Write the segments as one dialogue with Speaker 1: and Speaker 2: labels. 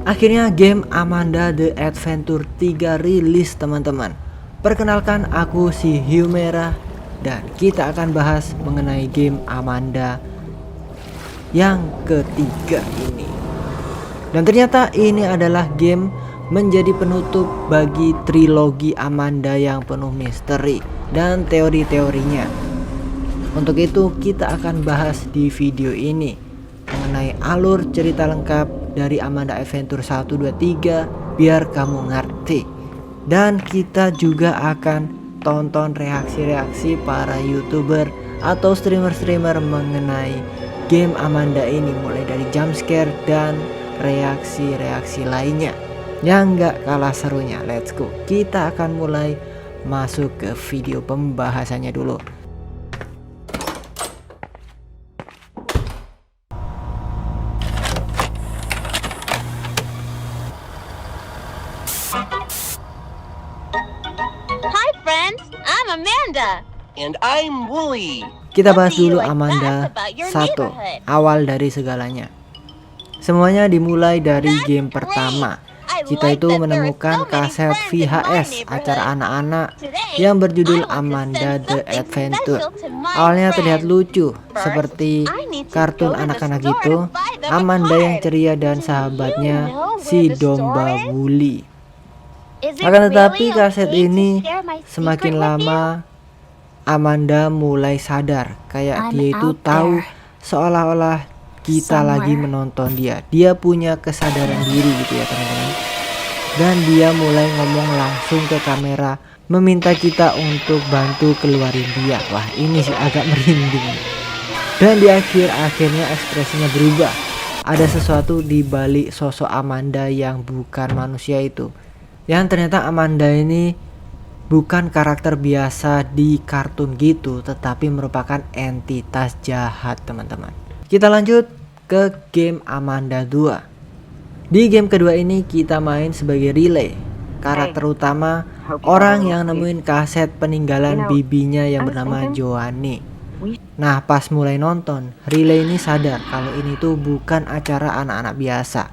Speaker 1: Akhirnya game Amanda The Adventure 3 rilis teman-teman. Perkenalkan, aku si Hiu Merah dan kita akan bahas mengenai game Amanda yang ketiga ini. Dan ternyata ini adalah game menjadi penutup bagi trilogi Amanda yang penuh misteri dan teori-teorinya. Untuk itu kita akan bahas di video ini mengenai alur cerita lengkap dari Amanda Adventure 1, 2, 3 biar kamu ngerti. Dan kita juga akan tonton reaksi-reaksi para YouTuber atau streamer-streamer mengenai game Amanda ini, mulai dari jumpscare dan reaksi-reaksi lainnya yang gak kalah serunya. Let's go, kita akan mulai masuk ke video pembahasannya dulu.
Speaker 2: Hi friends, I'm Amanda.
Speaker 3: And I'm Wooly.
Speaker 1: Kita
Speaker 2: What
Speaker 1: bahas
Speaker 2: do you
Speaker 1: dulu
Speaker 2: like
Speaker 1: Amanda
Speaker 2: best about your
Speaker 1: 1,
Speaker 2: neighborhood?
Speaker 1: awal dari segalanya. Semuanya dimulai dari
Speaker 2: That's
Speaker 1: game
Speaker 2: great.
Speaker 1: pertama.
Speaker 2: I
Speaker 1: Kita
Speaker 2: like
Speaker 1: itu
Speaker 2: that there are
Speaker 1: menemukan
Speaker 2: so many
Speaker 1: kaset
Speaker 2: friends in my
Speaker 1: VHS
Speaker 2: neighborhood.
Speaker 1: acara anak-anak
Speaker 2: Today,
Speaker 1: yang
Speaker 2: I
Speaker 1: berjudul
Speaker 2: want to
Speaker 1: Amanda
Speaker 2: send
Speaker 1: The
Speaker 2: something
Speaker 1: Adventure.
Speaker 2: special to my
Speaker 1: Awalnya terlihat
Speaker 2: friends.
Speaker 1: lucu,
Speaker 2: First,
Speaker 1: seperti
Speaker 2: I need to
Speaker 1: kartun
Speaker 2: go to the
Speaker 1: anak-anak
Speaker 2: store
Speaker 1: gitu.
Speaker 2: to buy them a
Speaker 1: Amanda yang
Speaker 2: card.
Speaker 1: ceria dan
Speaker 2: Do
Speaker 1: sahabatnya
Speaker 2: you know
Speaker 1: si
Speaker 2: where the store
Speaker 1: domba
Speaker 2: is?
Speaker 1: Wooly.
Speaker 2: Is it
Speaker 1: Akan tetapi
Speaker 2: really
Speaker 1: kaset
Speaker 2: okay to
Speaker 1: ini
Speaker 2: share my
Speaker 1: semakin
Speaker 2: secret with you?
Speaker 1: lama Amanda mulai sadar, kayak
Speaker 2: I'm
Speaker 1: dia itu
Speaker 2: out
Speaker 1: tahu
Speaker 2: there.
Speaker 1: seolah-olah kita lagi
Speaker 2: Somewhere.
Speaker 1: menonton dia. Dia punya kesadaran diri gitu ya teman-teman. Dan dia mulai ngomong langsung ke kamera, meminta kita untuk bantu keluarin dia. Wah, ini sih agak merinding. Dan di akhirnya ekspresinya berubah. Ada sesuatu di balik sosok Amanda yang bukan manusia itu. Yang ternyata Amanda ini bukan karakter biasa di kartun gitu, tetapi merupakan entitas jahat teman-teman. Kita lanjut ke game Amanda 2. Di game kedua ini kita main sebagai Riley, karakter utama, orang yang nemuin kaset peninggalan bibinya yang bernama Joanne. Nah, pas mulai nonton, Riley ini sadar kalau ini tuh bukan acara anak-anak biasa.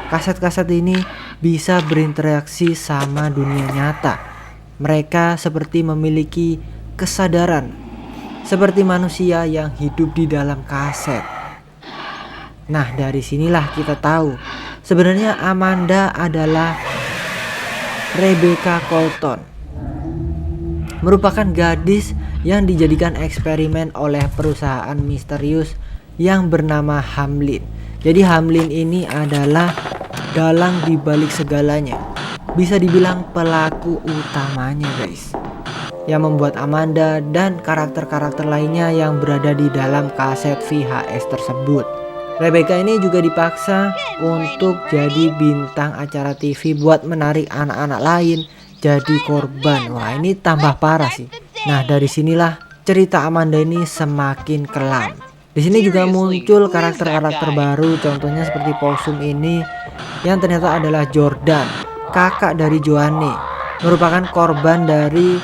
Speaker 1: Kaset-kaset ini bisa berinteraksi sama dunia nyata. Mereka seperti memiliki kesadaran, seperti manusia yang hidup di dalam kaset. Nah, dari sinilah kita tahu sebenarnya Amanda adalah Rebecca Colton, merupakan gadis yang dijadikan eksperimen oleh perusahaan misterius yang bernama Hamlin. Jadi Hamlin ini adalah dalang di balik segalanya, bisa dibilang pelaku utamanya guys, yang membuat Amanda dan karakter-karakter lainnya yang berada di dalam kaset VHS tersebut. Rebecca ini juga dipaksa untuk jadi bintang acara TV buat menarik anak-anak lain jadi korban. Wah, ini tambah parah sih. Nah, dari sinilah cerita Amanda ini semakin kelam. Di sini juga muncul karakter-karakter baru, contohnya seperti Possum ini yang ternyata adalah Jordan, kakak dari Joanne, merupakan korban dari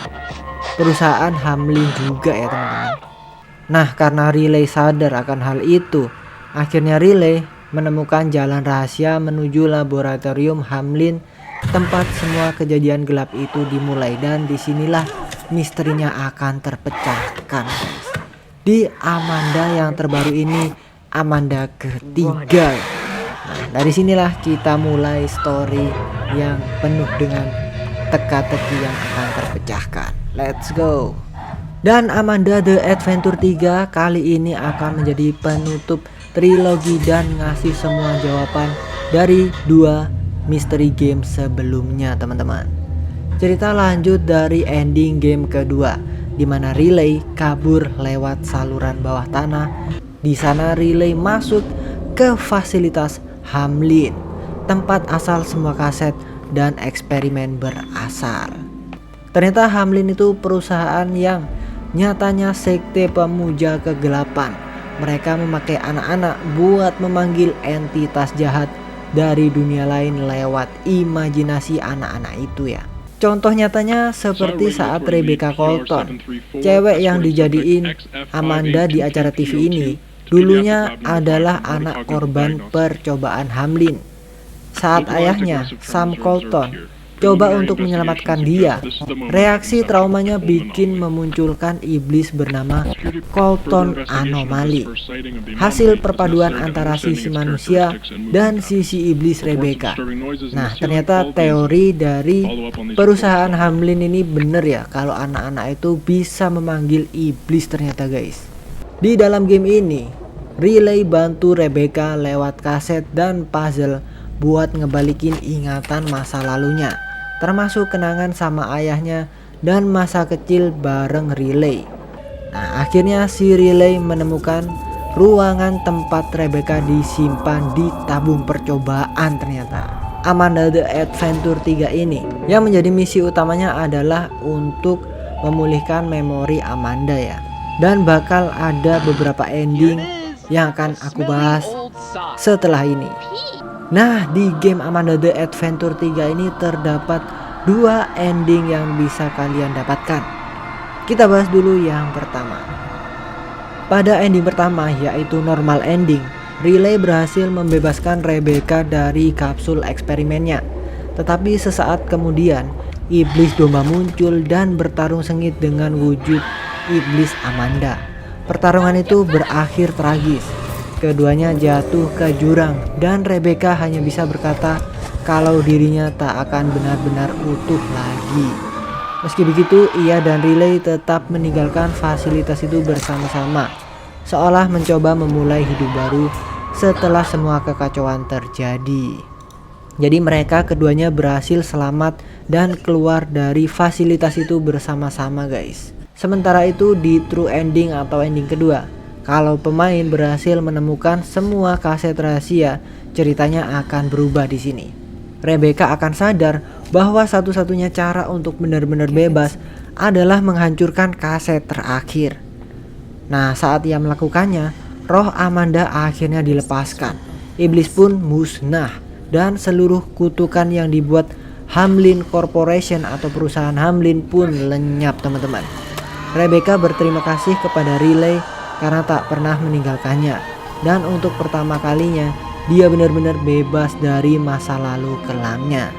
Speaker 1: perusahaan Hamlin juga ya teman-teman. Nah, karena Riley sadar akan hal itu, akhirnya Riley menemukan jalan rahasia menuju laboratorium Hamlin, tempat semua kejadian gelap itu dimulai. Dan disinilah misterinya akan terpecahkan di Amanda yang terbaru ini, Amanda ketiga. Nah, dari sinilah kita mulai story yang penuh dengan teka-teki yang akan terpecahkan. Let's go. Dan Amanda The Adventure 3 kali ini akan menjadi penutup trilogi dan ngasih semua jawaban dari 2 misteri game sebelumnya teman-teman. Cerita lanjut dari ending game kedua, di mana Riley kabur lewat saluran bawah tanah. Di sana Riley masuk ke fasilitas Hamlin, tempat asal semua kaset dan eksperimen berasal. Ternyata Hamlin itu perusahaan yang nyatanya sekte pemuja kegelapan. Mereka memakai anak-anak buat memanggil entitas jahat dari dunia lain lewat imajinasi anak-anak itu ya. Contoh nyatanya seperti saat Rebecca Colton, cewek yang dijadiin Amanda di acara TV ini, dulunya adalah anak korban percobaan Hamlin. saat ayahnya, Sam Colton, coba untuk menyelamatkan dia. Reaksi traumanya bikin memunculkan iblis bernama Colton Anomaly, hasil perpaduan antara sisi manusia dan sisi iblis Rebecca. Nah, ternyata teori dari perusahaan Hamlin ini bener ya, kalau anak-anak itu bisa memanggil iblis ternyata guys. Di dalam game ini, Riley bantu Rebecca lewat kaset dan puzzle buat ngebalikin ingatan masa lalunya, termasuk kenangan sama ayahnya dan masa kecil bareng Riley. Nah, akhirnya si Riley menemukan ruangan tempat Rebecca disimpan di tabung percobaan ternyata. Amanda The Adventure 3 ini yang menjadi misi utamanya adalah untuk memulihkan memori Amanda ya. Dan bakal ada beberapa ending yang akan aku bahas setelah ini. Nah, di game Amanda The Adventure 3 ini terdapat 2 ending yang bisa kalian dapatkan. Kita bahas dulu yang pertama. Pada ending pertama, yaitu normal ending, Riley berhasil membebaskan Rebecca dari kapsul eksperimennya. Tetapi sesaat kemudian, iblis domba muncul dan bertarung sengit dengan wujud iblis Amanda. Pertarungan itu berakhir tragis. Keduanya jatuh ke jurang dan Rebecca hanya bisa berkata kalau dirinya tak akan benar-benar utuh lagi. Meski begitu, ia dan Riley tetap meninggalkan fasilitas itu bersama-sama, seolah mencoba memulai hidup baru setelah semua kekacauan terjadi. Jadi mereka keduanya berhasil selamat dan keluar dari fasilitas itu bersama-sama guys. Sementara itu di true ending atau ending kedua, kalau pemain berhasil menemukan semua kaset rahasia, ceritanya akan berubah di sini. Rebecca akan sadar bahwa satu-satunya cara untuk benar-benar bebas adalah menghancurkan kaset terakhir. Nah, saat ia melakukannya, roh Amanda akhirnya dilepaskan. Iblis pun musnah dan seluruh kutukan yang dibuat Hamlin Corporation atau perusahaan Hamlin pun lenyap teman-teman. Rebecca berterima kasih kepada Riley karena tak pernah meninggalkannya, dan untuk pertama kalinya dia benar-benar bebas dari masa lalu kelamnya.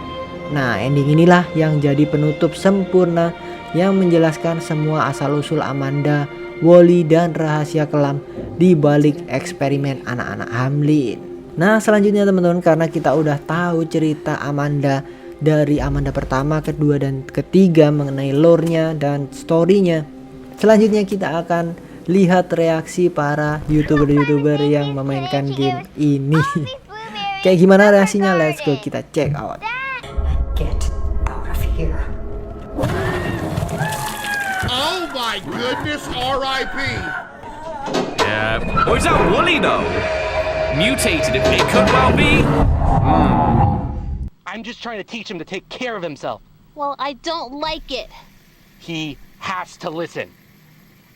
Speaker 1: Nah, ending inilah yang jadi penutup sempurna yang menjelaskan semua asal-usul Amanda, Wally, dan rahasia kelam di balik eksperimen anak-anak Hamlin. Nah, selanjutnya teman-teman, karena kita udah tahu cerita Amanda dari Amanda pertama, kedua, dan ketiga mengenai lore-nya dan story-nya, selanjutnya kita akan lihat reaksi para youtuber-youtuber yang memainkan game ini. Kayak gimana reaksinya? Let's go, kita check out.
Speaker 4: Get out of here.
Speaker 5: Oh my goodness, R.I.P.
Speaker 6: Yeah. Or is that Wooly though? Mutated, it could well be.
Speaker 3: I'm just trying to teach him to take care of himself.
Speaker 2: Well, I don't like it.
Speaker 3: He has to listen.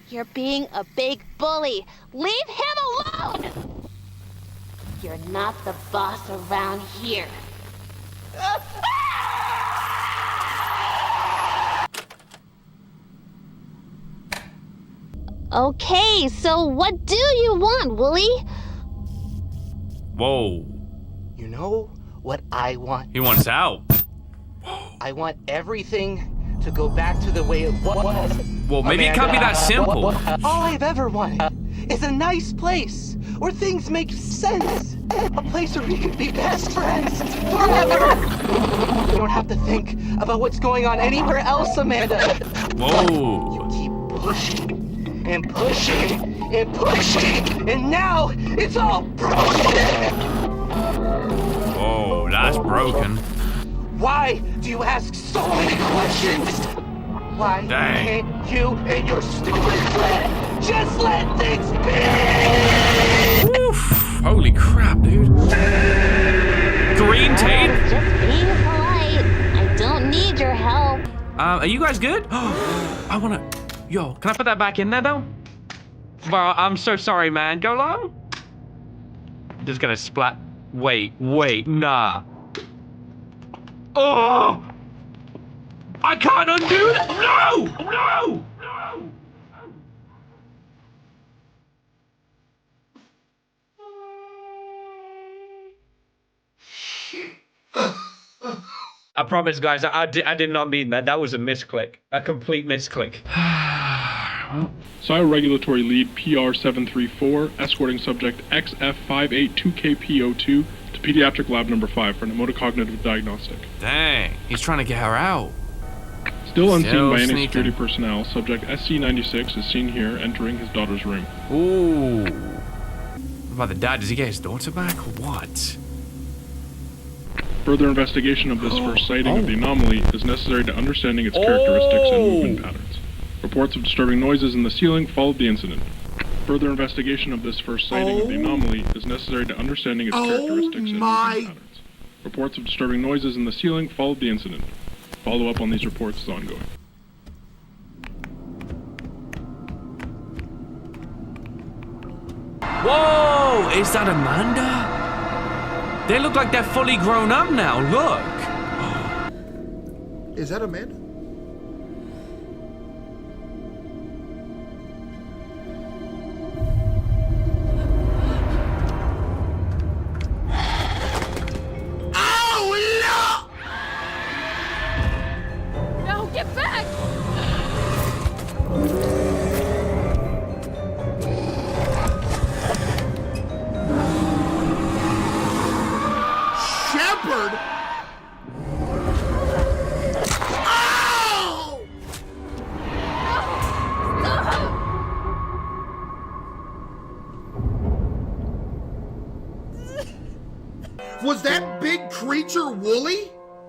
Speaker 2: You're being a big bully. Leave him alone! You're not the boss around here. Okay, so what do you want, Wooly?
Speaker 6: Whoa.
Speaker 3: You know what I want?
Speaker 6: He wants out.
Speaker 3: I want everything to go back to the way it was.
Speaker 6: Well, maybe it can't be that simple.
Speaker 3: All I've ever wanted is a nice place where things make sense. A place where we can be best friends forever. You don't have to think about what's going on anywhere else, Amanda.
Speaker 6: Whoa.
Speaker 3: Keep pushing and pushing and pushing, and now it's all broken.
Speaker 6: Whoa, that's broken.
Speaker 3: Why do you ask so many questions? Why
Speaker 6: Dang.
Speaker 3: can't you and your stupid friend just let things be?
Speaker 6: Oof. Holy crap, dude. Green tape?
Speaker 2: Just being polite. I don't need your help.
Speaker 6: Are you guys good? I wanna... Yo, can I put that back in there, though? Well, I'm so sorry, man. Go long? Just gonna splat... Wait, nah. Oh! I can't undo that! No! I promise, guys, I did not mean that. That was a misclick. A complete misclick.
Speaker 7: SIO Regulatory Lead PR-734, escorting subject XF582KPO2 to Pediatric Lab Number 5 for pneumocognitive diagnostic.
Speaker 8: Dang, he's trying to get her out.
Speaker 7: Still unseen
Speaker 8: Still
Speaker 7: by any
Speaker 8: sneaking.
Speaker 7: security personnel, subject SC96 is seen here entering his daughter's room.
Speaker 8: Ooh. What about the dad? Does he get his daughter back or what?
Speaker 7: Further investigation of this first sighting of the anomaly is necessary to understanding its characteristics and movement patterns. Reports of disturbing noises in the ceiling followed the incident. Further investigation of this first sighting of the anomaly is necessary to understanding its characteristics and movement patterns. Reports of disturbing noises in the ceiling followed the incident. Follow-up on these reports is ongoing.
Speaker 8: Whoa! Is that Amanda? They look like they're fully grown up now. Look.
Speaker 5: Is that Amanda?
Speaker 2: No, get back!
Speaker 5: Shepard? Oh! Was that big creature Wooly?